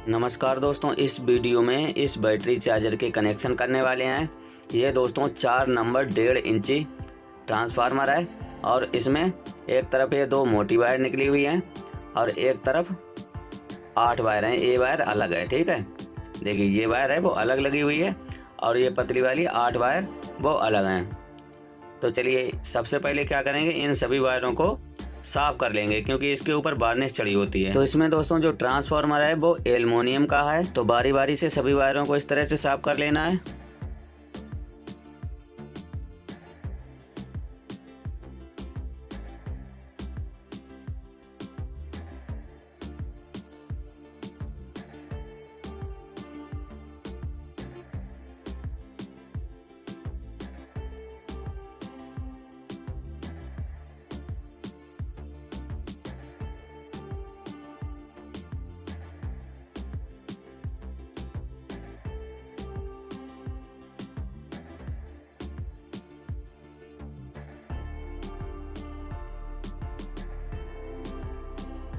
नमस्कार दोस्तों, इस वीडियो में इस बैटरी चार्जर के कनेक्शन करने वाले हैं। ये दोस्तों 4 नंबर 1.5 इंची ट्रांसफार्मर है और इसमें एक तरफ ये 2 मोटी वायर निकली हुई हैं और एक तरफ 8 वायर हैं। ये वायर अलग है, ठीक है। देखिए ये वायर है वो अलग लगी हुई है और ये पतली वाली 8 वायर वो अलग हैं। तो चलिए सबसे पहले क्या करेंगे, इन सभी वायरों को साफ कर लेंगे क्योंकि इसके ऊपर वार्निश चढ़ी होती है। तो इसमें दोस्तों जो ट्रांसफार्मर है वो एल्युमिनियम का है। तो बारी बारी से सभी वायरों को इस तरह से साफ कर लेना है।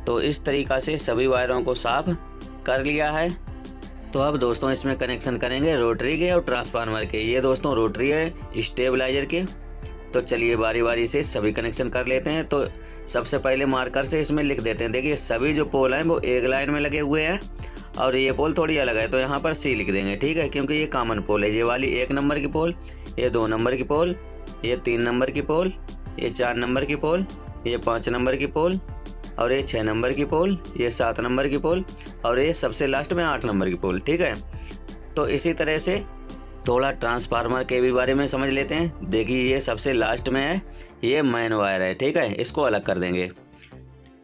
तो इस तरीक़ा से सभी वायरों को साफ कर लिया है। तो अब दोस्तों इसमें कनेक्शन करेंगे रोटरी के और ट्रांसफार्मर के। ये दोस्तों रोटरी है स्टेबलाइजर के। तो चलिए बारी बारी से सभी कनेक्शन कर लेते हैं। तो सबसे पहले मार्कर से इसमें लिख देते हैं। देखिए सभी जो पोल हैं वो एक लाइन में लगे हुए हैं और ये पोल थोड़ी अलग है, तो यहाँ पर सी लिख देंगे, ठीक है, क्योंकि ये कॉमन पोल है। ये वाली 1 नंबर की पोल, ये 2 नंबर की पोल, ये 3 नंबर की पोल, ये 4 नंबर की पोल, ये 5 नंबर की पोल और ये 6 नंबर की पोल, ये 7 नंबर की पोल और ये सबसे लास्ट में 8 नंबर की पोल, ठीक है। तो इसी तरह से थोड़ा ट्रांसफार्मर के भी बारे में समझ लेते हैं। देखिए ये सबसे लास्ट में है, ये मेन वायर है, ठीक है, इसको अलग कर देंगे।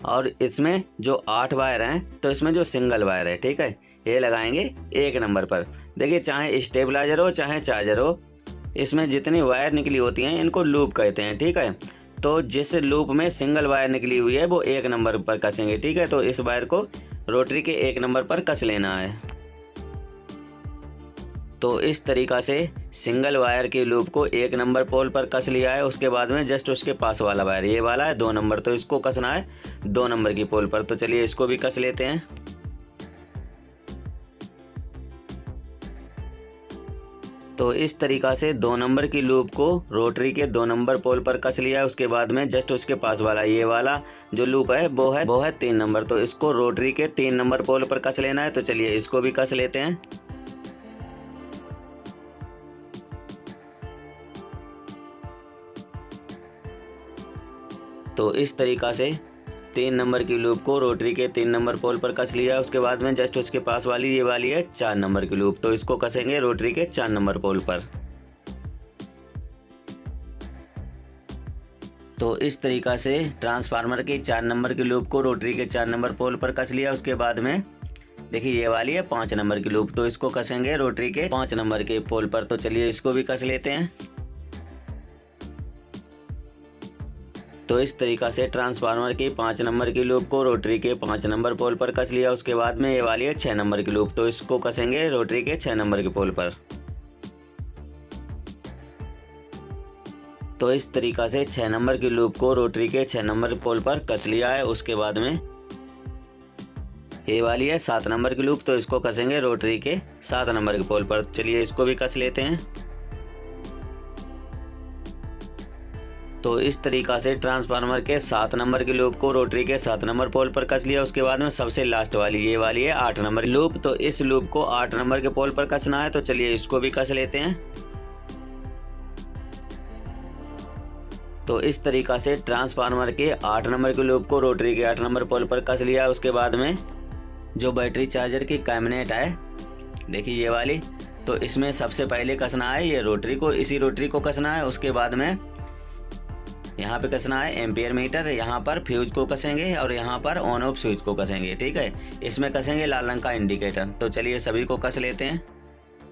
और इसमें जो 8 वायर हैं तो इसमें जो सिंगल वायर है, ठीक है, ये लगाएंगे 1 नंबर पर। देखिए चाहे स्टेबलाइजर हो चाहे चार्जर हो, इसमें जितनी वायर निकली होती हैं इनको लूप कहते हैं, ठीक है। तो जिस लूप में सिंगल वायर निकली हुई है वो 1 नंबर पर कसेंगे, ठीक है। तो इस वायर को रोटरी के 1 नंबर पर कस लेना है। तो इस तरीक़ा से सिंगल वायर के लूप को 1 नंबर पोल पर कस लिया है। उसके बाद में जस्ट उसके पास वाला वायर, ये वाला है 2 नंबर, तो इसको कसना है 2 नंबर की पोल पर। तो चलिए इसको भी कस लेते हैं। तो इस तरीक़ा से 2 नंबर की लूप को रोटरी के 2 नंबर पोल पर कस लिया है। उसके बाद में जस्ट उसके पास वाला ये वाला जो लूप है वो है 3 नंबर, तो इसको रोटरी के 3 नंबर पोल पर कस लेना है। तो चलिए इसको भी कस लेते हैं। तो इस तरीक़ा से 3 नंबर की लूप को रोटरी के 3 नंबर पोल पर कस लिया। उसके बाद में जस्ट उसके पास वाली ये वाली है 4 नंबर की लूप, तो इसको कसेंगे रोटरी के 4 नंबर पोल पर। तो इस तरीक़ा से ट्रांसफार्मर की 4 नंबर की लूप को रोटरी के 4 नंबर पोल पर कस लिया। उसके बाद में देखिए ये वाली है 5 नंबर की लूप, तो इसको कसेंगे रोटरी के 5 नंबर के पोल पर। तो चलिए इसको भी कस लेते हैं। तो इस तरीक़ा से ट्रांसफार्मर की 5 नंबर की लूप को रोटरी के 5 नंबर पोल पर कस लिया। उसके बाद में ये वाली है 6 नंबर की लूप, तो इसको कसेंगे रोटरी के 6 नंबर के पोल पर। तो इस तरीक़ा से 6 नंबर की लूप को रोटरी के 6 नंबर पोल पर कस लिया है। उसके बाद में ये वाली है 7 नंबर की लूप, तो इसको कसेंगे रोटरी के 7 नंबर के पोल पर। चलिए इसको भी कस लेते हैं। तो इस तरीक़ा से ट्रांसफार्मर के 7 नंबर की लूप को रोटरी के 7 नंबर पोल पर कस लिया। उसके बाद में सबसे लास्ट वाली ये वाली है 8 नंबर की लूप, तो इस लूप को 8 नंबर के पोल पर कसना है। तो चलिए इसको भी कस लेते हैं। तो इस तरीक़ा से ट्रांसफार्मर के 8 नंबर की लूप को रोटरी के 8 नंबर पोल पर कस लिया। उसके बाद में जो बैटरी चार्जर की कैबिनेट है, देखिए ये वाली, तो इसमें सबसे पहले कसना है ये रोटरी को, इसी रोटरी को कसना है। उसके बाद में यहाँ पे कसना है एम्पियर मीटर, यहाँ पर फ्यूज को कसेंगे और यहाँ पर ऑन ऑफ स्विच को कसेंगे, ठीक है। इसमें कसेंगे लाल रंग का इंडिकेटर। तो चलिए सभी को कस लेते हैं।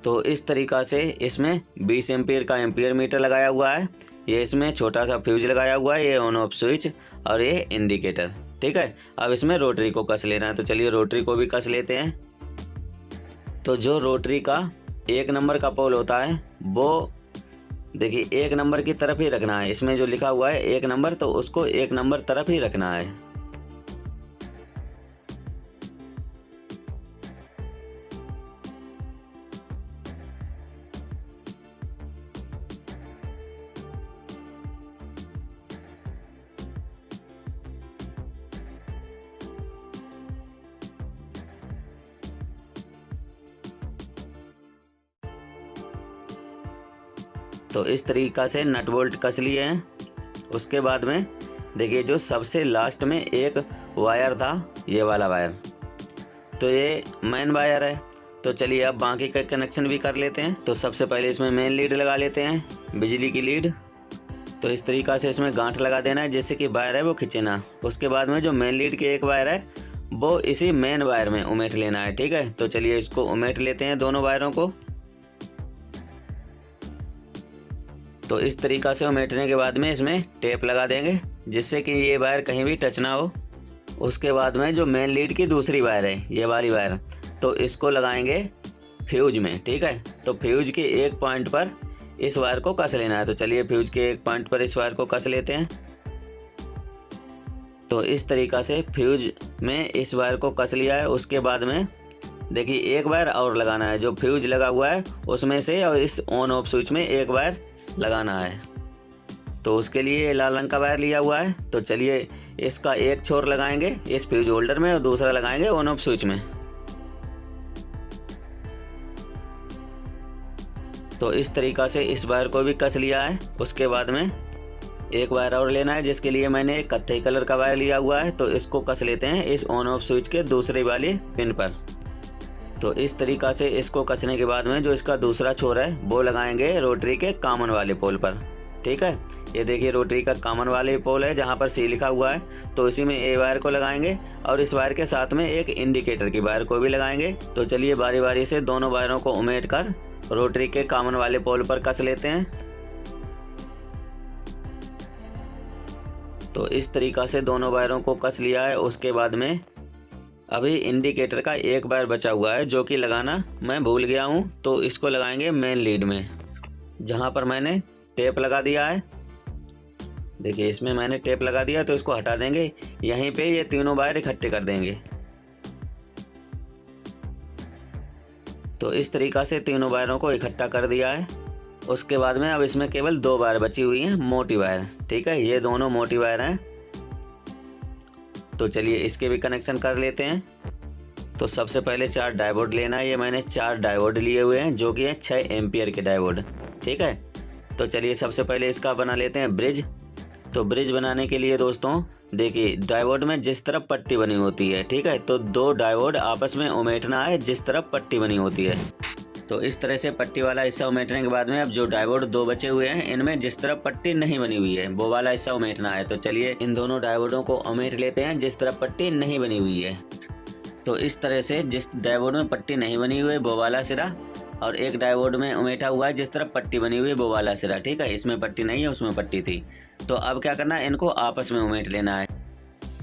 तो इस तरीक़ा से इसमें 20 एम्पियर का एम्पियर मीटर लगाया हुआ है, ये इसमें छोटा सा फ्यूज लगाया हुआ है, ये ऑन ऑफ स्विच और ये इंडिकेटर, ठीक है। अब इसमें रोटरी को कस लेना है। तो चलिए रोटरी को भी कस लेते हैं। तो जो रोटरी का 1 नंबर का पोल होता है वो देखिए 1 नंबर की तरफ ही रखना है। इसमें जो लिखा हुआ है 1 नंबर, तो उसको 1 नंबर तरफ ही रखना है। तो इस तरीक़ा से नट बोल्ट कस लिए हैं। उसके बाद में देखिए जो सबसे लास्ट में एक वायर था, ये वाला वायर, तो ये मेन वायर है। तो चलिए अब बाकी का कनेक्शन भी कर लेते हैं। तो सबसे पहले इसमें मेन लीड लगा लेते हैं, बिजली की लीड। तो इस तरीक़ा से इसमें गांठ लगा देना है जिससे कि वायर है वो खींचे ना। उसके बाद में जो मेन लीड के एक वायर है वो इसी मेन वायर में उमेट लेना है, ठीक है। तो चलिए इसको उमेट लेते हैं दोनों वायरों को। तो इस तरीक़ा से उमेटने के बाद में इसमें टेप लगा देंगे जिससे कि ये वायर कहीं भी टच ना हो। उसके बाद में जो मेन लीड की दूसरी वायर है, ये वाली वायर, तो इसको लगाएंगे फ्यूज में, ठीक है। तो फ्यूज के एक पॉइंट पर इस वायर को कस लेना है। तो चलिए फ्यूज के एक पॉइंट पर इस वायर को कस लेते हैं। तो इस तरीक़ा से फ्यूज में इस वायर को कस लिया है। उसके बाद में देखिए एक वायर और लगाना है, जो फ्यूज लगा हुआ है उसमें से और इस ऑन ऑफ स्विच में एक वायर लगाना है। तो उसके लिए लाल रंग का वायर लिया हुआ है। तो चलिए इसका एक छोर लगाएंगे इस फ्यूज होल्डर में और दूसरा लगाएंगे ऑन ऑफ स्विच में। तो इस तरीक़ा से इस वायर को भी कस लिया है। उसके बाद में एक वायर और लेना है जिसके लिए मैंने एक कत्थई कलर का वायर लिया हुआ है। तो इसको कस लेते हैं इस ऑन ऑफ स्विच के दूसरी वाली पिन पर। तो इस तरीक़ा से इसको कसने के बाद में जो इसका दूसरा छोर है वो लगाएंगे रोटरी के कॉमन वाले पोल पर, ठीक है। ये देखिए रोटरी का कॉमन वाले पोल है जहाँ पर सी लिखा हुआ है। तो इसी में ए वायर को लगाएंगे और इस वायर के साथ में एक इंडिकेटर की वायर को भी लगाएंगे। तो चलिए बारी बारी से दोनों वायरों को उमेट कर रोटरी के कॉमन वाले पोल पर कस लेते हैं। तो इस तरीक़ा से दोनों वायरों को कस लिया है। उसके बाद में अभी इंडिकेटर का एक वायर बचा हुआ है जो कि लगाना मैं भूल गया हूँ। तो इसको लगाएंगे मेन लीड में जहाँ पर मैंने टेप लगा दिया है। देखिए इसमें मैंने टेप लगा दिया तो इसको हटा देंगे। यहीं पे ये तीनों वायर इकट्ठे कर देंगे। तो इस तरीक़ा से तीनों वायरों को इकट्ठा कर दिया है। उसके बाद में अब इसमें केवल दो वायर बची हुई हैं, मोटी वायर, ठीक है। ये दोनों मोटी वायर हैं। तो चलिए इसके भी कनेक्शन कर लेते हैं। तो सबसे पहले 4 डायोड लेना है। ये मैंने 4 डायोड लिए हुए हैं जो कि है 6 एम्पियर के डायोड, ठीक है। तो चलिए सबसे पहले इसका बना लेते हैं ब्रिज। तो ब्रिज बनाने के लिए दोस्तों देखिए डायोड में जिस तरफ पट्टी बनी होती है, ठीक है, तो 2 डायोड आपस में उमेटना है जिस तरफ पट्टी बनी होती है। तो इस तरह से पट्टी वाला हिस्सा उमेटने के बाद में अब जो डायोड 2 बचे हुए हैं इनमें जिस तरफ पट्टी नहीं बनी हुई है वो वाला हिस्सा उमेटना है। तो चलिए इन दोनों डायोडों को उमेट लेते हैं जिस तरफ पट्टी नहीं बनी हुई है। तो इस तरह से जिस डायोड में पट्टी नहीं बनी हुई है वो वाला सिरा, और एक डायोड में उमेटा हुआ है जिस तरफ पट्टी बनी हुई है वो वाला सिरा, ठीक है। इसमें पट्टी नहीं है, उसमें पट्टी थी। तो अब क्या करना है, इनको आपस में उमेट लेना है।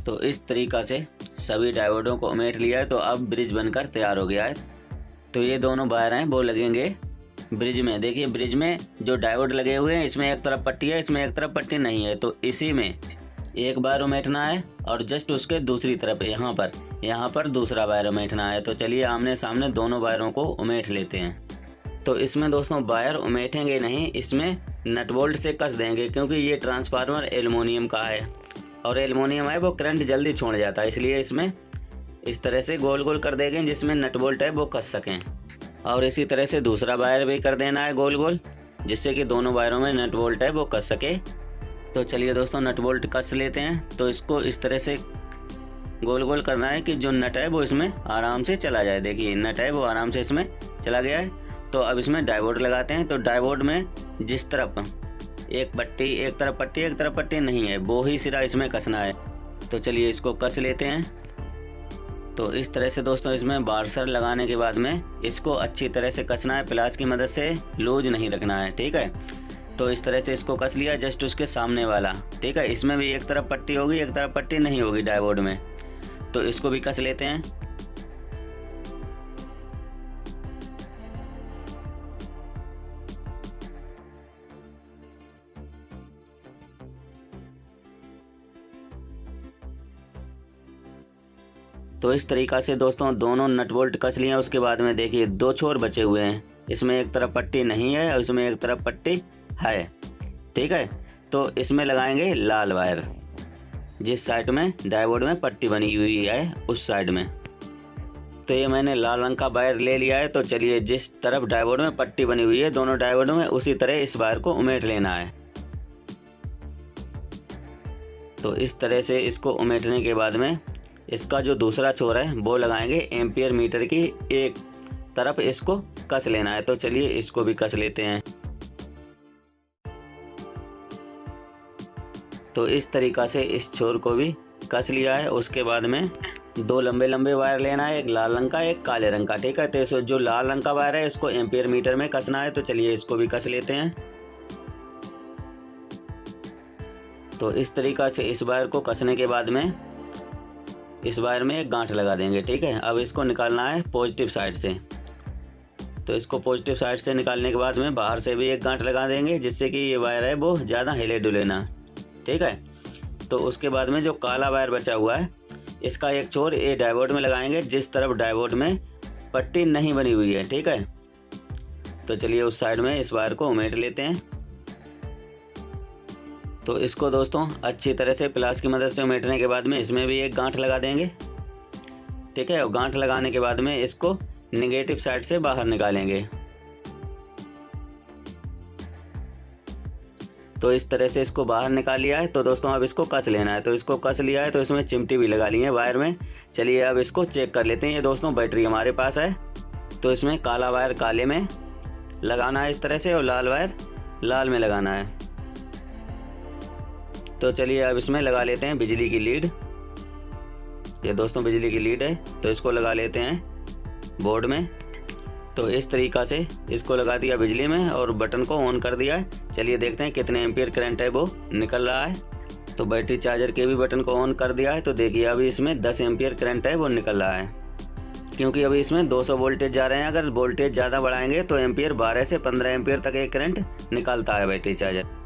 तो इस तरीक़ा से सभी डायोडों को उमेट लिया है। तो अब ब्रिज बनकर तैयार हो गया है। तो ये दोनों वायर हैं वो लगेंगे ब्रिज में। देखिए ब्रिज में जो डायोड लगे हुए हैं इसमें एक तरफ पट्टी है, इसमें एक तरफ पट्टी नहीं है। तो इसी में एक वायर उमेटना है और जस्ट उसके दूसरी तरफ यहाँ पर दूसरा वायर उमेटना है। तो चलिए आमने सामने दोनों वायरों को उमेट लेते हैं। तो इसमें दोस्तों वायर उमेटेंगे नहीं, इसमें नट बोल्ट से कस देंगे क्योंकि ये ट्रांसफार्मर एल्युमिनियम का है और एल्युमिनियम है वो करंट जल्दी छोड़ जाता है, इसलिए इसमें इस तरह से गोल गोल कर देंगे जिसमें नट बोल्ट है वो कस सकें। और इसी तरह से दूसरा वायर भी कर देना है गोल गोल जिससे कि दोनों वायरों में नट बोल्ट है वो कस सके। तो चलिए दोस्तों नट बोल्ट कस लेते हैं। तो इसको इस तरह से गोल गोल करना है कि जो नट है वो इसमें आराम से चला जाए। देखिए नट है वो आराम से इसमें चला गया है। तो अब इसमें डायोड लगाते हैं। तो डायोड में जिस तरफ एक तरफ पट्टी नहीं है वो ही सिरा इसमें कसना है। तो चलिए इसको कस लेते हैं। तो इस तरह से दोस्तों इसमें वार्सर लगाने के बाद में इसको अच्छी तरह से कसना है, प्लास की मदद से लूज नहीं रखना है, ठीक है। तो इस तरह से इसको कस लिया जस्ट उसके सामने वाला, ठीक है। इसमें भी एक तरफ पट्टी होगी, एक तरफ पट्टी नहीं होगी डायोड में। तो इसको भी कस लेते हैं। तो इस तरीक़ा से दोस्तों दोनों नट बोल्ट कस लिए। उसके बाद में देखिए 2 छोर बचे हुए हैं, इसमें एक तरफ पट्टी नहीं है और इसमें एक तरफ पट्टी है, ठीक है। तो इसमें लगाएंगे लाल वायर जिस साइड में डायोड में पट्टी बनी हुई है उस साइड में। तो ये मैंने लाल रंग का वायर ले लिया है। तो चलिए जिस तरफ डायोड में पट्टी बनी हुई है दोनों डायोड में, उसी तरह इस वायर को उमेट लेना है। तो इस तरह से इसको उमेटने के बाद में इसका जो दूसरा छोर है वो लगाएंगे एम्पियर मीटर की एक तरफ, इसको कस लेना है। तो चलिए इसको भी कस लेते हैं। तो इस तरीक़ा से इस छोर को भी कस लिया है। उसके बाद में दो लंबे लंबे वायर लेना है, एक लाल रंग का एक काले रंग का, ठीक है। तो जो लाल रंग का वायर है इसको एम्पियर मीटर में कसना है। तो चलिए इसको भी कस लेते हैं। तो इस तरीक़ा से इस वायर को कसने के बाद में इस वायर में एक गांठ लगा देंगे, ठीक है। अब इसको निकालना है पॉजिटिव साइड से। तो इसको पॉजिटिव साइड से निकालने के बाद में बाहर से भी एक गांठ लगा देंगे, जिससे कि ये वायर है वो ज़्यादा हिले डुले ना, ठीक है। तो उसके बाद में जो काला वायर बचा हुआ है इसका एक छोर ये डायोड में लगाएंगे, जिस तरफ डायोड में पट्टी नहीं बनी हुई है, ठीक है। तो चलिए उस साइड में इस वायर को उमेट लेते हैं। तो इसको दोस्तों अच्छी तरह से प्लास की मदद से उमेटने के बाद में इसमें भी एक गांठ लगा देंगे, ठीक है। और गांठ लगाने के बाद में इसको नेगेटिव साइड से बाहर निकालेंगे। तो इस तरह से इसको बाहर निकाल लिया है। तो दोस्तों अब इसको कस लेना है। तो इसको कस लिया है, तो इसमें चिमटी भी लगा ली है वायर में। चलिए अब इसको चेक कर लेते हैं। ये दोस्तों बैटरी हमारे पास है। तो इसमें काला वायर काले में लगाना है इस तरह से, और लाल वायर लाल में लगाना है। तो चलिए अब इसमें लगा लेते हैं बिजली की लीड। ये दोस्तों बिजली की लीड है। तो इसको लगा लेते हैं बोर्ड में। तो इस तरीक़ा से इसको लगा दिया बिजली में और बटन को ऑन कर दिया है। चलिए देखते हैं कितने एम्पियर करंट है वो निकल रहा है। तो बैटरी चार्जर के भी बटन को ऑन कर दिया है। तो देखिए अभी इसमें 10 एम्पियर करंट है वो निकल रहा है, क्योंकि अभी इसमें 200 वोल्टेज जा रहे हैं। अगर वोल्टेज ज़्यादा बढ़ाएंगे तो एम्पियर 12 से 15 एम्पियर तक एक करंट निकालता है बैटरी चार्जर।